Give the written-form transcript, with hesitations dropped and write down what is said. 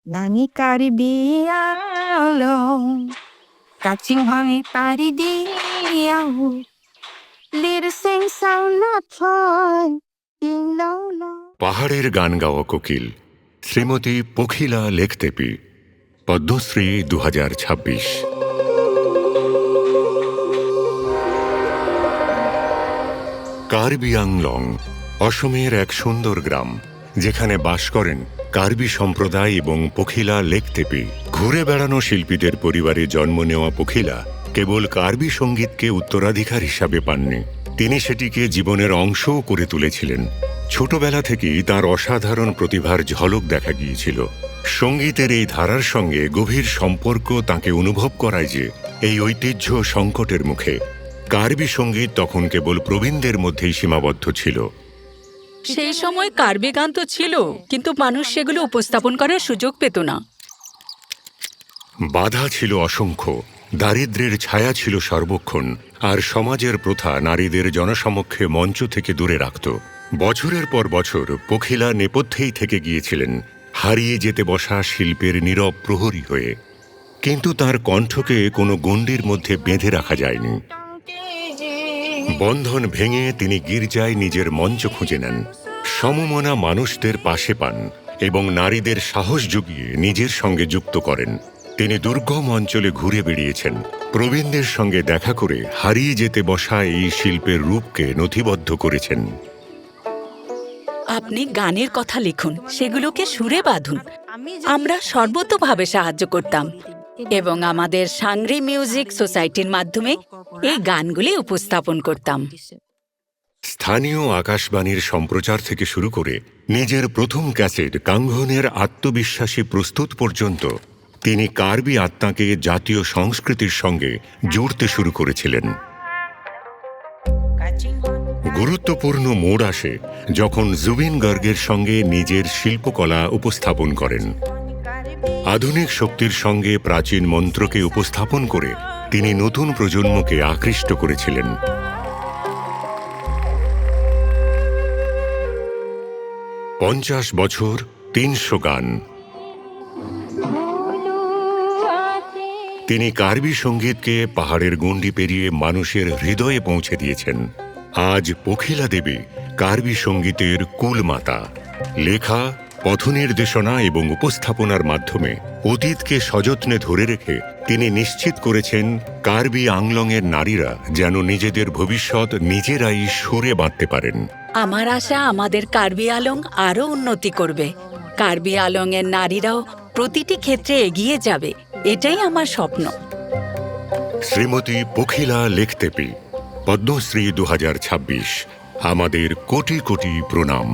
Nani Caribbean, catching honey party deal. Little sing sound not fun. Ding long long. পাহাড়ের গান গাওয়া কোকিল শ্রীমতী পখিলা লেখতেপি, পদ্মশ্রী 2026। কার্বি আংলং অসমের এক সুন্দর গ্রাম, যেখানে বাস করেন কার্বি সম্প্রদায় এবং পখিলা লেখতেপি। ঘুরে বেড়ানো শিল্পীদের পরিবারে জন্ম নেওয়া পখিলা কেবল কার্বি সঙ্গীতকে উত্তরাধিকার হিসাবে পাননি, তিনি সেটিকে জীবনের অংশও করে তুলেছিলেন। ছোটবেলা থেকেই তার অসাধারণ প্রতিভার ঝলক দেখা গিয়েছিল। সঙ্গীতের এই ধারার সঙ্গে গভীর সম্পর্ক তাকে অনুভব করায় যে এই ঐতিহ্য সংকটের মুখে। কার্বি সঙ্গীত তখন কেবল প্রবীণদের মধ্যেই সীমাবদ্ধ ছিল। সেই সময় কার্বি গান তো ছিল, কিন্তু মানুষ সেগুলো উপস্থাপন করার সুযোগ পেত না। বাধা ছিল অসংখ্য, দারিদ্র্যের ছায়া ছিল সর্বক্ষণ, আর সমাজের প্রথা নারীদের জনসমক্ষে মঞ্চ থেকে দূরে রাখত। বছরের পর বছর পখিলা নেপথ্যেই থেকে গিয়েছিলেন, হারিয়ে যেতে বসা শিল্পের নীরব প্রহরী হয়ে। কিন্তু তার কণ্ঠকে কোনো গণ্ডির মধ্যে বেঁধে রাখা যায়নি। বন্ধন ভেঙে তিনি গির্জায় নিজের মঞ্চ খুঁজে নেন, সমমনা মানুষদের পাশে পান এবং নারীদের সাহস জুগিয়ে নিজের সঙ্গে যুক্ত করেন। তিনি দুর্গম অঞ্চলে ঘুরে বেড়িয়েছেন, প্রবীণদের সঙ্গে দেখা করে হারিয়ে যেতে বসা এই শিল্পের রূপকে নথিবদ্ধ করেছেন। আপনি গানের কথা লিখুন, সেগুলোকে সুরে বাঁধুন। আমরা সর্বতোভাবে সাহায্য করতাম এবং আমাদের সাংরি মিউজিক সোসাইটির মাধ্যমে এই গানগুলি উপস্থাপন করতাম। স্থানীয় আকাশবাণীর সম্প্রচার থেকে শুরু করে নিজের প্রথম ক্যাসেট কাঙ্গনের আত্মবিশ্বাসী প্রস্তুত পর্যন্ত তিনি কার্বি আত্মাকে জাতীয় সংস্কৃতির সঙ্গে জুড়তে শুরু করেছিলেন। গুরুত্বপূর্ণ মোড় আসে যখন জুবিন গার্গের সঙ্গে নিজের শিল্পকলা উপস্থাপন করেন। আধুনিক শক্তির সঙ্গে প্রাচীন মন্ত্রকে উপস্থাপন করে তিনি নতুন প্রজন্মকে আকৃষ্ট করেছিলেন। 50 বছর, 300 গান। তিনি কার্বি সঙ্গীতকে পাহাড়ের গণ্ডি পেরিয়ে মানুষের হৃদয়ে পৌঁছে দিয়েছেন। আজ পখিলা দেবী কার্বি সঙ্গীতের কুলমাতা। লেখা, পথনির্দেশনা এবং উপস্থাপনার মাধ্যমে অতীতকে সযত্নে ধরে রেখে তিনি নিশ্চিত করেছেন কার্বি আংলংয়ের নারীরা যেন নিজেদের ভবিষ্যৎ নিজেরাই সুরে বাঁধতে পারেন। আমার আশা আমাদের কার্বি আলং আরও উন্নতি করবে। কার্বি আলংয়ের নারীরাও প্রতিটি ক্ষেত্রে এগিয়ে যাবে, এটাই আমার স্বপ্ন। শ্রীমতী পখিলা লেখতেপি, পদ্মশ্রী 2026। আমাদের কোটি কোটি প্রণাম।